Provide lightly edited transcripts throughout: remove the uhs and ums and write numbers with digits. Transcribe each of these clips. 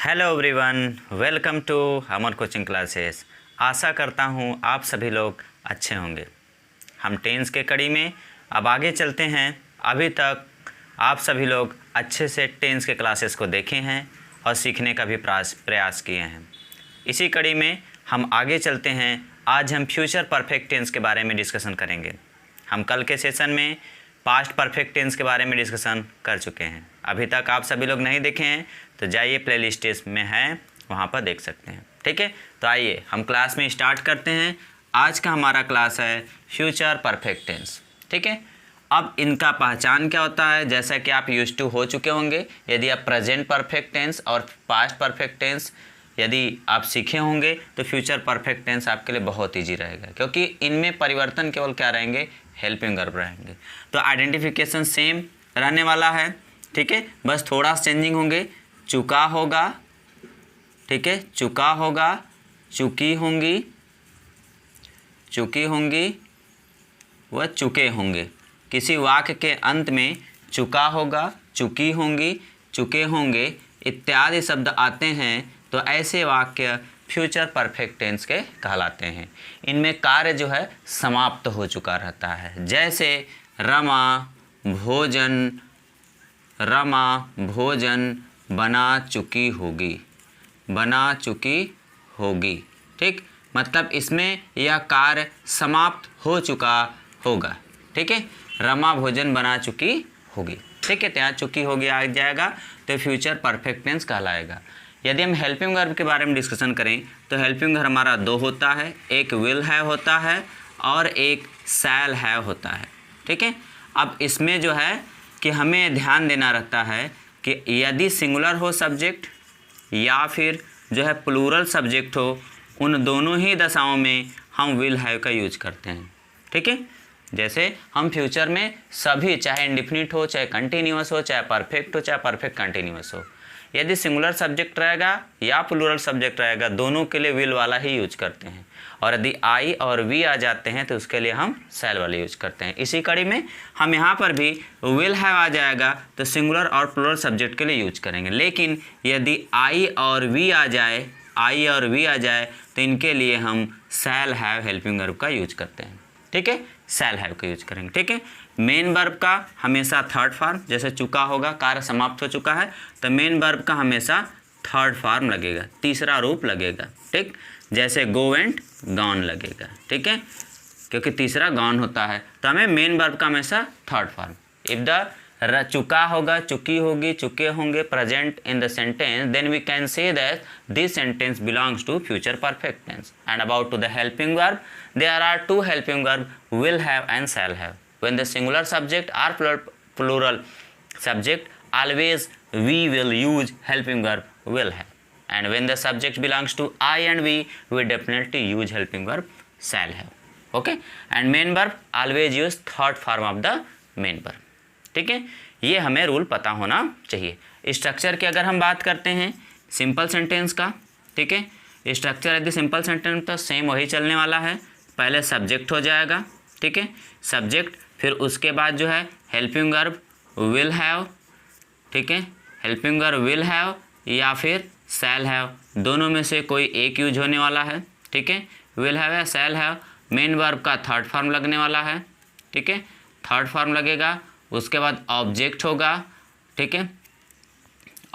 Hello everyone, welcome to Amar coaching classes. आशा करता हूँ आप सभी लोग अच्छे होंगे। हम टेंस के कड़ी में अब आगे चलते हैं। अभी तक आप सभी लोग अच्छे से टेंस के क्लासेस को देखे हैं और सीखने का भी प्रयास किए हैं। इसी कड़ी में हम आगे चलते हैं। आज हम फ्यूचर परफेक्ट टेंस के बारे में डिस्कशन करेंगे। हम कल के सेशन में पास्ट परफेक्ट टेंस के बारे में डिस्कशन कर चुके हैं। अभी तक आप सभी लोग नहीं देखे हैं तो जाइए, प्लेलिस्ट में हैं, वहाँ पर देख सकते हैं। ठीक है, तो आइए हम क्लास में स्टार्ट करते हैं। आज का हमारा क्लास है फ्यूचर परफेक्ट टेंस। ठीक है, अब इनका पहचान क्या होता है, जैसा कि आप यूज्ड टू हो चुके होंगे। यदि आप प्रेजेंट परफेक्ट टेंस और पास्ट परफेक्ट टेंस यदि आप सीखे होंगे तो फ्यूचर परफेक्ट टेंस आपके लिए बहुत ईजी रहेगा, क्योंकि इनमें परिवर्तन केवल क्या रहेंगे, हेल्पिंग वर्ब रहेंगे। तो आइडेंटिफिकेशन सेम रहने वाला है। ठीक है, बस थोड़ा चेंजिंग होंगे। चुका होगा, ठीक है, चुका होगा, चुकी होंगी, चुकी होंगी व चुके होंगे। किसी वाक्य के अंत में चुका होगा, चुकी होंगी, चुके होंगे इत्यादि शब्द आते हैं तो ऐसे वाक्य फ्यूचर परफेक्ट टेंस के कहलाते हैं। इनमें कार्य जो है समाप्त हो चुका रहता है। जैसे रमा भोजन, रमा भोजन बना चुकी होगी, बना चुकी होगी। ठीक, मतलब इसमें यह कार्य समाप्त हो चुका होगा। ठीक है, रमा भोजन बना चुकी होगी। ठीक है, तो यहाँ चुकी होगी आ जाएगा तो फ्यूचर परफेक्ट टेंस कहलाएगा। यदि हम हेल्पिंग वर्ब के बारे में डिस्कशन करें तो हेल्पिंग वर्ब हमारा दो होता है, एक विल हैव होता है और एक शैल हैव होता है। ठीक है, अब इसमें जो है कि हमें ध्यान देना रहता है कि यदि सिंगुलर हो सब्जेक्ट या फिर जो है प्लूरल सब्जेक्ट हो, उन दोनों ही दशाओं में हम विल हैव का यूज करते हैं। ठीक है, जैसे हम फ्यूचर में सभी, चाहे इंडिफिनिट हो, चाहे कंटिन्यूअस हो, चाहे परफेक्ट हो, चाहे परफेक्ट कंटिन्यूअस हो, यदि सिंगुलर सब्जेक्ट रहेगा या प्लूरल सब्जेक्ट रहेगा, दोनों के लिए विल वाला ही यूज करते हैं। और यदि आई और वी आ जाते हैं तो उसके लिए हम शैल वाला यूज करते हैं। इसी कड़ी में हम यहाँ पर भी विल हैव आ जाएगा तो सिंगुलर और प्लूरल सब्जेक्ट के लिए यूज करेंगे। लेकिन यदि आई और वी आ जाए, आई और वी आ जाए तो इनके लिए हम शैल हैव हेल्पिंग वर्ब का यूज करते हैं। ठीक है, शैल हैव का यूज करेंगे। ठीक है, मेन वर्ब का हमेशा थर्ड फॉर्म, जैसे चुका होगा, कार्य समाप्त हो चुका है तो मेन वर्ब का हमेशा थर्ड फॉर्म लगेगा, तीसरा रूप लगेगा। ठीक, जैसे गो वेंट गॉन लगेगा। ठीक है, क्योंकि तीसरा गॉन होता है तो हमें मेन वर्ब का हमेशा थर्ड फॉर्म। इफ द चुका होगा, चुकी होगी, चुके होंगे present in the sentence, then we can say that this sentence belongs to future perfect tense. And about to the helping verb, there are two helping verb, will have and shall have. When the singular subject or plural subject, always we will use helping verb will have. And when the subject belongs to I and we definitely use helping verb shall have. Okay? And main verb always use third form of the main verb. ठीक है, ये हमें rule पता होना चाहिए। Structure की अगर हम बात करते हैं सिंपल सेंटेंस का, ठीक है, स्ट्रक्चर यदि सिंपल सेंटेंस तो सेम वही चलने वाला है। पहले सब्जेक्ट हो जाएगा, ठीक है, सब्जेक्ट, फिर उसके बाद जो है हेल्पिंग वर्ब विल हैव, ठीक है, हेल्पिंग वर्ब विल हैव या फिर शैल हैव, दोनों में से कोई एक यूज होने वाला है। ठीक है, विल हैव या शैल हैव, मेन वर्ब का थर्ड फॉर्म लगने वाला है। ठीक है, थर्ड फॉर्म लगेगा, उसके बाद ऑब्जेक्ट होगा। ठीक है,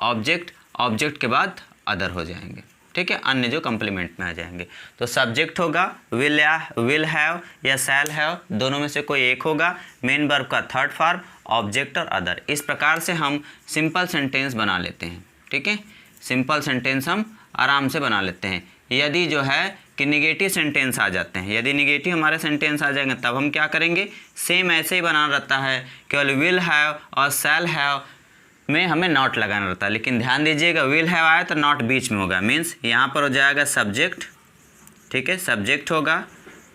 ऑब्जेक्ट, ऑब्जेक्ट के बाद अदर हो जाएंगे। ठीक है, अन्य जो कंप्लीमेंट में आ जाएंगे। तो सब्जेक्ट होगा विल हैव या शैल हैव, दोनों में से कोई एक होगा, मेन वर्ब का थर्ड फॉर्म, ऑब्जेक्ट और अदर। इस प्रकार से हम सिंपल सेंटेंस बना लेते हैं। ठीक है, सिंपल सेंटेंस हम आराम से बना लेते हैं। यदि जो है कि निगेटिव सेंटेंस आ जाते हैं, यदि निगेटिव हमारे सेंटेंस आ जाएंगे तब हम क्या करेंगे, सेम ऐसे ही बनाना रहता है, केवल विल हैव और शैल हैव में हमें नॉट लगाना रहता है। लेकिन ध्यान दीजिएगा, विल हैव आया तो नॉट बीच में होगा, मीन्स यहाँ पर हो जाएगा सब्जेक्ट। ठीक है, सब्जेक्ट होगा,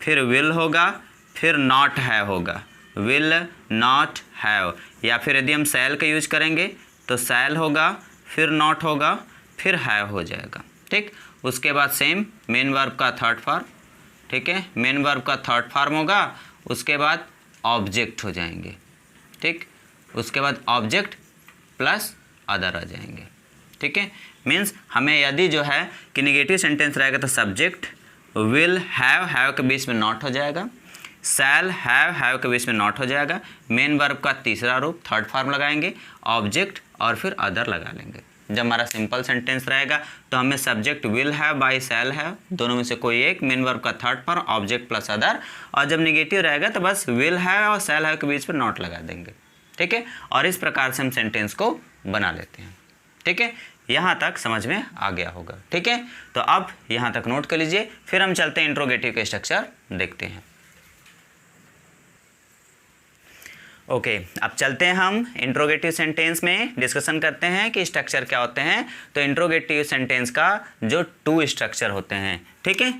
फिर विल होगा, फिर नॉट हैव होगा, विल नॉट हैव। या फिर यदि हम शैल का यूज करेंगे तो शैल होगा, फिर नॉट होगा, फिर हैव हो जाएगा। ठीक, उसके बाद सेम मेन वर्ब का थर्ड फॉर्म। ठीक है, मेन वर्ब का थर्ड फॉर्म होगा, उसके बाद ऑब्जेक्ट हो जाएंगे। ठीक, उसके बाद ऑब्जेक्ट प्लस अदर आ जाएंगे। ठीक है, मीन्स हमें यदि जो है कि निगेटिव सेंटेंस रहेगा तो सब्जेक्ट विल हैव के बीच में नॉट हो जाएगा, शैल हैव के बीच में नॉट हो जाएगा, मेन वर्ब का तीसरा रूप थर्ड फॉर्म लगाएंगे, ऑब्जेक्ट और फिर अदर लगा लेंगे। जब हमारा सिंपल सेंटेंस रहेगा तो हमें subject will have by shall have दोनों में से कोई एक, मेन वर्ब का third form, object plus other, और जब निगेटिव रहेगा तो बस विल हैव और शैल हैव के बीच में नॉट लगा देंगे। ठीक है, और इस प्रकार से हम सेंटेंस को बना लेते हैं। ठीक है, यहाँ तक समझ में आ गया होगा। ठीक है, तो अब यहाँ तक नोट कर लीजिए, फिर हम चलते हैं इंट्रोगेटिव के स्ट्रक्चर देखते हैं। ओके, अब चलते हैं हम इंट्रोगेटिव सेंटेंस में डिस्कशन करते हैं कि स्ट्रक्चर क्या होते हैं। तो इंट्रोगेटिव सेंटेंस का जो 2 स्ट्रक्चर होते हैं, ठीक है,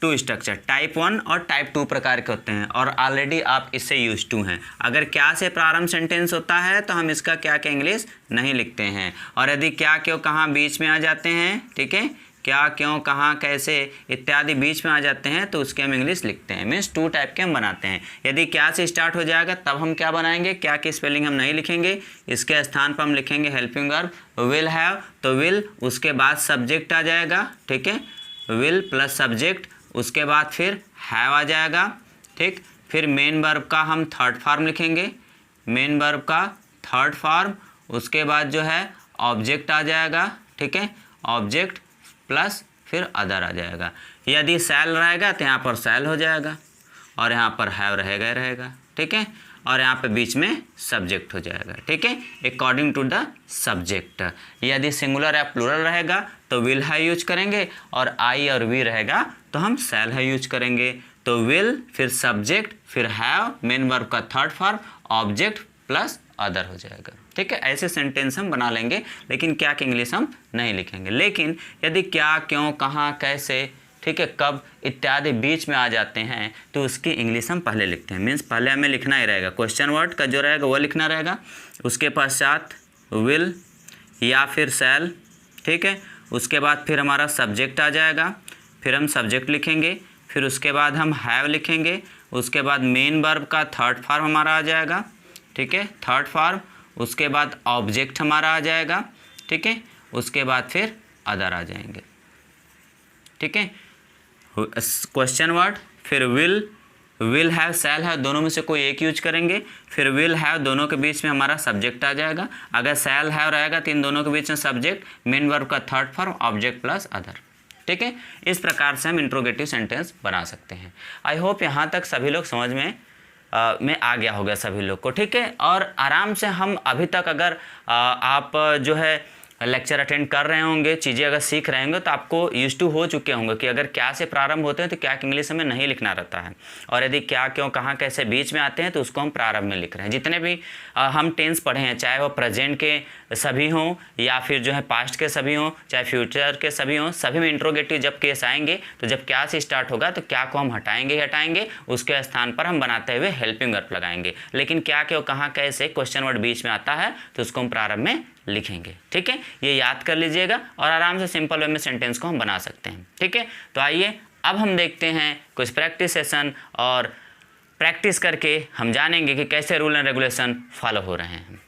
2 स्ट्रक्चर, टाइप 1 और टाइप 2 प्रकार के होते हैं, और ऑलरेडी आप इससे यूज टू हैं। अगर क्या से प्रारंभ सेंटेंस होता है तो हम इसका क्या के इंग्लिश नहीं लिखते हैं, और यदि क्या क्यों कहाँ बीच में आ जाते हैं, ठीक है, क्या क्यों कहाँ कैसे इत्यादि बीच में आ जाते हैं तो उसके हम इंग्लिश लिखते हैं। मीन्स 2 टाइप के हम बनाते हैं। यदि क्या से स्टार्ट हो जाएगा तब हम क्या बनाएंगे, क्या की स्पेलिंग हम नहीं लिखेंगे, इसके स्थान पर हम लिखेंगे हेल्पिंग वर्ब विल हैव, तो विल उसके बाद सब्जेक्ट आ जाएगा, ठीक है, विल प्लस सब्जेक्ट, उसके बाद फिर हैव आ जाएगा, ठीक, फिर मेन वर्ब का हम थर्ड फॉर्म लिखेंगे, मेन वर्ब का थर्ड फॉर्म, उसके बाद जो है ऑब्जेक्ट आ जाएगा, ठीक है, ऑब्जेक्ट प्लस फिर अदर आ जाएगा। यदि शैल रहेगा तो यहाँ पर शैल हो जाएगा और यहाँ पर हैव रहेगा ही रहेगा, ठीक है, और यहाँ पे बीच में सब्जेक्ट हो जाएगा, ठीक है, अकॉर्डिंग टू द सब्जेक्ट। यदि सिंगुलर या प्लूरल रहेगा तो विल हैव यूज करेंगे, और आई और वी रहेगा तो हम शैल हैव यूज करेंगे। तो विल फिर सब्जेक्ट फिर हैव, मेन वर्ब का third form, object plus other हो जाएगा। ठीक है, ऐसे सेंटेंस हम बना लेंगे, लेकिन क्या की इंग्लिश हम नहीं लिखेंगे। लेकिन यदि क्या क्यों कहाँ कैसे, ठीक है, कब इत्यादि बीच में आ जाते हैं तो उसकी इंग्लिश हम पहले लिखते हैं। मीन्स पहले हमें लिखना ही रहेगा, क्वेश्चन वर्ड का जो रहेगा वो लिखना रहेगा, उसके पश्चात विल या फिर शैल, ठीक है, उसके बाद फिर हमारा सब्जेक्ट आ जाएगा, फिर हम सब्जेक्ट लिखेंगे, फिर उसके बाद हम हैव लिखेंगे, उसके बाद मेन वर्ब का थर्ड फॉर्म हमारा आ जाएगा, ठीक है, थर्ड फॉर्म, उसके बाद ऑब्जेक्ट हमारा आ जाएगा, ठीक है, उसके बाद फिर अदर आ जाएंगे, ठीक है, क्वेश्चन वर्ड, फिर विल हैव शैल हैव दोनों में से कोई एक यूज करेंगे, फिर विल हैव दोनों के बीच में हमारा सब्जेक्ट आ जाएगा, अगर शैल हैव रहेगा तो इन दोनों के बीच में सब्जेक्ट, मेन वर्ब का third form, object plus other. ठीक है, इस प्रकार से हम इंट्रोगेटिव सेंटेंस बना सकते हैं। आई होप यहाँ तक सभी लोग समझ में आ गया होगा सभी लोग को। ठीक है, और आराम से हम अभी तक अगर आप जो है लेक्चर अटेंड कर रहे होंगे, चीज़ें अगर सीख रहे होंगे तो आपको यूज टू हो चुके होंगे कि अगर क्या से प्रारंभ होते हैं तो क्या इंग्लिश हमें नहीं लिखना रहता है, और यदि क्या क्यों कहाँ कैसे बीच में आते हैं तो उसको हम प्रारंभ में लिख रहे हैं। जितने भी हम टेंस पढ़े हैं, चाहे वो प्रेजेंट के सभी हों या फिर जो है पास्ट के सभी हों, चाहे फ्यूचर के सभी हों, सभी में इंट्रोगेटिव जब केस आएंगे तो जब क्या से स्टार्ट होगा तो क्या को हम हटाएंगे ही हटाएंगे, उसके स्थान पर हम बनाते हुए हेल्पिंग वर्ब लगाएंगे। लेकिन क्या क्यों कहाँ कैसे क्वेश्चन वर्ड बीच में आता है तो उसको हम प्रारंभ में लिखेंगे। ठीक है, ये याद कर लीजिएगा और आराम से सिंपल वे में सेंटेंस को हम बना सकते हैं। ठीक है, तो आइए अब हम देखते हैं कुछ प्रैक्टिस सेशन, और प्रैक्टिस करके हम जानेंगे कि कैसे रूल एंड रेगुलेशन फॉलो हो रहे हैं।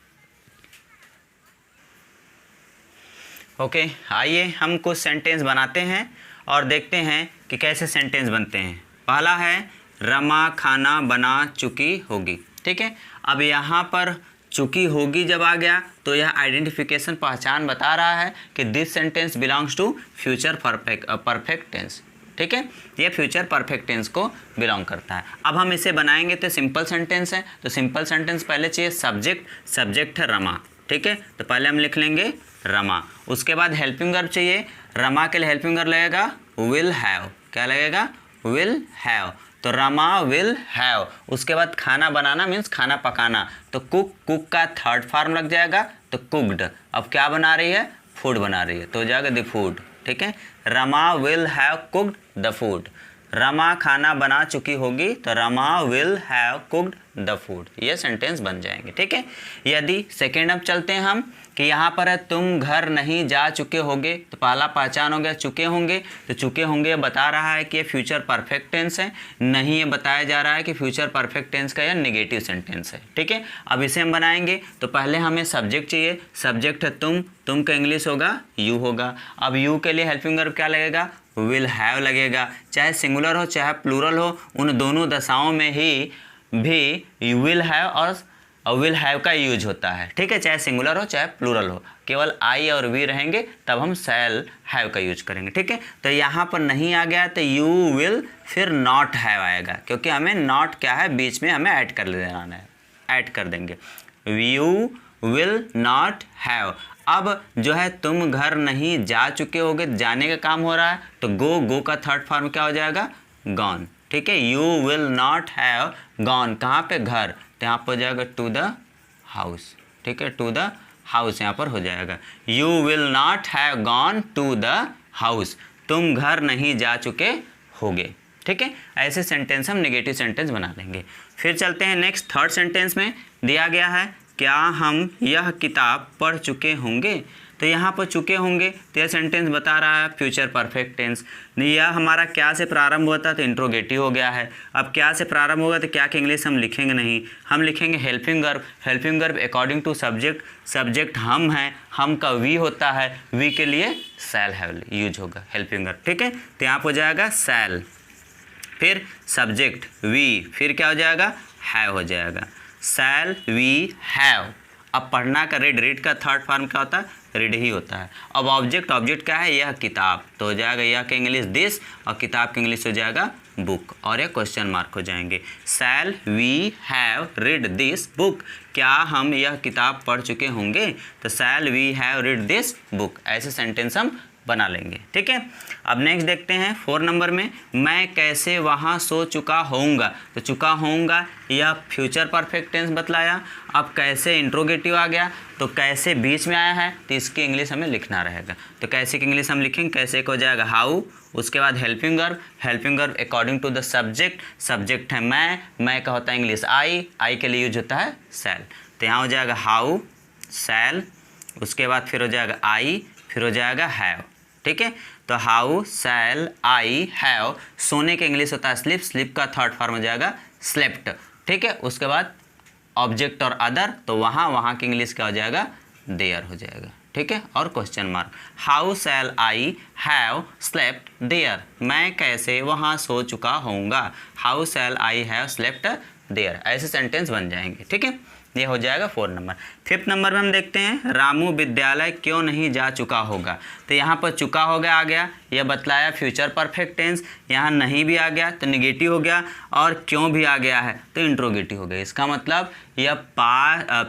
ओके, आइए हम कुछ सेंटेंस बनाते हैं और देखते हैं कि कैसे सेंटेंस बनते हैं। पहला है रमा खाना बना चुकी होगी। ठीक है, अब यहाँ पर चुकी होगी जब आ गया तो यह आइडेंटिफिकेशन पहचान बता रहा है कि this sentence belongs to future perfect tense. ठीक है, ये फ्यूचर परफेक्ट टेंस को बिलोंग करता है। अब हम इसे बनाएंगे तो सिंपल सेंटेंस है, तो सिंपल सेंटेंस पहले चाहिए सब्जेक्ट है रमा। ठीक है, तो पहले हम लिख लेंगे रमा, उसके बाद हेल्पिंग वर्ब चाहिए। रमा के लिए हेल्पिंग वर्ब लगेगा विल हैव। क्या लगेगा? Will have. तो रमा विल हैव। उसके बाद खाना बनाना मीन्स खाना पकाना, तो कुक का थर्ड फॉर्म लग जाएगा तो कुकड। अब क्या बना रही है? फूड बना रही है, तो हो जाएगा द फूड। ठीक है, Rama will have cooked the food. Rama खाना बना चुकी होगी तो Rama will have cooked the food. ये सेंटेंस बन जाएंगे। ठीक है, यदि सेकेंड अब चलते हैं हम, कि यहाँ पर है तुम घर नहीं जा चुके होगे, तो पहला पहचान हो गया चुके होंगे। तो चुके होंगे बता रहा है कि ये फ्यूचर परफेक्ट टेंस है, नहीं ये बताया जा रहा है कि फ्यूचर परफेक्ट टेंस का यह नेगेटिव सेंटेंस है। ठीक है, अब इसे हम बनाएंगे तो पहले हमें सब्जेक्ट चाहिए। सब्जेक्ट है तुम का इंग्लिश होगा यू होगा। अब यू के लिए हेल्पिंग वर्ब क्या लगेगा, विल हैव लगेगा। चाहे सिंगुलर हो चाहे प्लूरल हो, उन दोनों दशाओं में ही भी विल हैव और विल हैव का यूज होता है। ठीक है, चाहे सिंगुलर हो चाहे प्लूरल हो, केवल आई और वी रहेंगे तब हम शैल हैव का यूज करेंगे। ठीक है, तो यहाँ पर नहीं आ गया तो यू विल फिर नॉट हैव आएगा, क्योंकि हमें नॉट क्या है बीच में हमें ऐड कर देना है, ऐड कर देंगे। You will not have. अब जो है तुम घर नहीं जा चुके होगे, जाने का काम हो रहा है तो गो का थर्ड फॉर्म क्या हो जाएगा, गॉन। ठीक है, you will not have gone, कहाँ पे घर, तो यहाँ पर हो जाएगा टू द हाउस। ठीक है, टू द हाउस यहाँ पर हो जाएगा। You will not have gone to the house, तुम घर नहीं जा चुके होगे। ठीक है, ऐसे सेंटेंस हम नेगेटिव सेंटेंस बना लेंगे। फिर चलते हैं नेक्स्ट थर्ड सेंटेंस में। दिया गया है क्या हम यह किताब पढ़ चुके होंगे, तो यहाँ पर चुके होंगे तो यह सेंटेंस बता रहा है फ्यूचर परफेक्ट टेंस। यह हमारा क्या से प्रारंभ होता है तो इंट्रोगेटिव हो गया है। अब क्या से प्रारंभ होगा तो क्या की इंग्लिश हम लिखेंगे नहीं, हम लिखेंगे helping verb. Helping verb according to subject, subject हम हैं, हम का वी होता है, वी के लिए शैल हैव यूज होगा हेल्पिंग वर्ब। ठीक है, तो यहाँ पर हो जाएगा शैल, फिर सब्जेक्ट वी, फिर क्या हो जाएगा, हैव हो जाएगा। Shall we have. अब पढ़ना का रीड का थर्ड फॉर्म क्या होता है, रीड ही होता है। अब ऑब्जेक्ट क्या है, यह किताब, तो हो जाएगा यह का इंग्लिश दिस और किताब का इंग्लिश हो जाएगा बुक, और यह क्वेश्चन मार्क हो जाएंगे। Shall we have read this book, क्या हम यह किताब पढ़ चुके होंगे, तो shall we have read this book. ऐसे सेंटेंस हम बना लेंगे। ठीक है, अब नेक्स्ट देखते हैं 4 नंबर में, मैं कैसे वहाँ सो चुका होऊंगा, तो चुका होऊंगा यह फ्यूचर परफेक्ट टेंस बतलाया। अब कैसे इंट्रोगेटिव आ गया, तो कैसे बीच में आया है तो इसकी इंग्लिश हमें लिखना रहेगा। तो कैसे की इंग्लिश हम लिखेंगे, कैसे को हो जाएगा हाउ, उसके बाद helping verb according to the subject, subject है मैं का होता है इंग्लिश आई के लिए यूज होता है शैल, तो यहाँ हो जाएगा हाउ शैल, उसके बाद फिर हो जाएगा आई, फिर हो जाएगा हैव। ठीक है, तो हाउ शैल आई हैव, सोने के इंग्लिश होता है स्लीप, स्लीप का थर्ड फॉर्म हो जाएगा स्लेप्ट। ठीक है, उसके बाद ऑब्जेक्ट और अदर, तो वहाँ की इंग्लिश क्या हो जाएगा, देयर हो जाएगा। ठीक है, और question mark, how shall I have slept there, मैं कैसे वहाँ सो चुका होऊंगा, how shall I have slept there. ऐसे सेंटेंस बन जाएंगे। ठीक है, ये हो जाएगा 4 नंबर। 5th नंबर में हम देखते हैं रामू विद्यालय क्यों नहीं जा चुका होगा, तो यहाँ पर चुका हो गया आ गया, यह बतलाया फ्यूचर परफेक्ट टेंस, यहाँ नहीं भी आ गया तो निगेटिव हो गया, और क्यों भी आ गया है तो इंट्रोगेटिव हो गया। इसका मतलब यह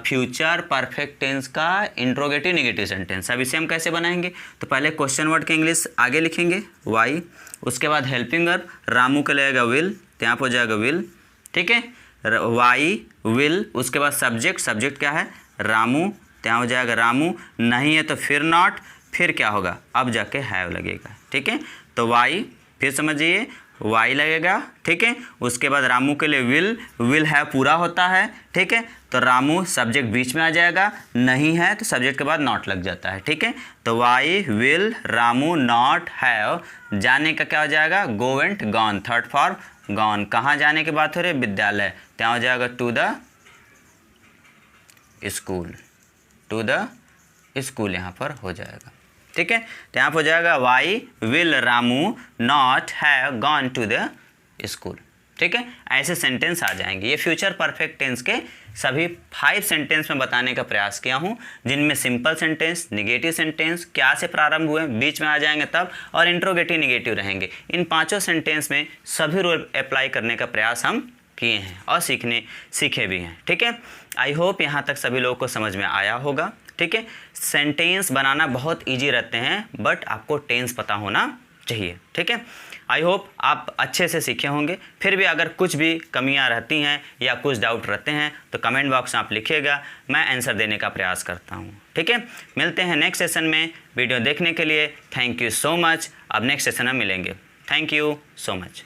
फ्यूचर परफेक्ट टेंस का इंट्रोगेटिव नेगेटिव सेंटेंस। अब इसे हम कैसे बनाएंगे, तो पहले क्वेश्चन वर्ड के इंग्लिश आगे लिखेंगे वाई, उसके बाद हेल्पिंग वर्ब, रामू का लगेगा विल, तो यहाँ पर हो जाएगा विल। ठीक है, वाई विल, उसके बाद सब्जेक्ट क्या है, रामू, यहाँ हो जाएगा रामू, नहीं है तो फिर नॉट, फिर क्या होगा, अब जाके हैव लगेगा। ठीक है, तो वाई, फिर समझिए वाई लगेगा। ठीक है, उसके बाद रामू के लिए विल हैव पूरा होता है। ठीक है, तो रामू सब्जेक्ट बीच में आ जाएगा, नहीं है तो सब्जेक्ट के बाद नॉट लग जाता है। ठीक है, तो why will Ramu not have, जाने का क्या हो जाएगा, go went gone, third form gone, कहाँ जाने की बात हो रही है, विद्यालय, तो हो जाएगा to the school, to the school यहाँ पर हो जाएगा। ठीक है, तो यहाँ पर हो जाएगा why will Ramu not have gone to the school. ठीक है, ऐसे सेंटेंस आ जाएंगे। ये फ्यूचर परफेक्ट टेंस के सभी 5 सेंटेंस में बताने का प्रयास किया हूँ, जिनमें सिंपल सेंटेंस, नेगेटिव सेंटेंस, क्या से प्रारंभ हुए बीच में आ जाएंगे तब, और इंट्रोगेटिव नेगेटिव रहेंगे। इन 5 सेंटेंस में सभी रूल अप्लाई करने का प्रयास हम किए हैं और सीखे भी हैं। ठीक है, आई होप यहाँ तक सभी लोगों को समझ में आया होगा। ठीक है, सेंटेंस बनाना बहुत ईजी रहते हैं, बट आपको टेंस पता होना चाहिए। ठीक है, आई होप आप अच्छे से सीखे होंगे। फिर भी अगर कुछ भी कमियां रहती हैं या कुछ डाउट रहते हैं तो कमेंट बॉक्स में आप लिखिएगा, मैं आंसर देने का प्रयास करता हूं। ठीक है, मिलते हैं नेक्स्ट सेशन में। वीडियो देखने के लिए थैंक यू सो मच। अब नेक्स्ट सेशन में मिलेंगे। Thank you so much.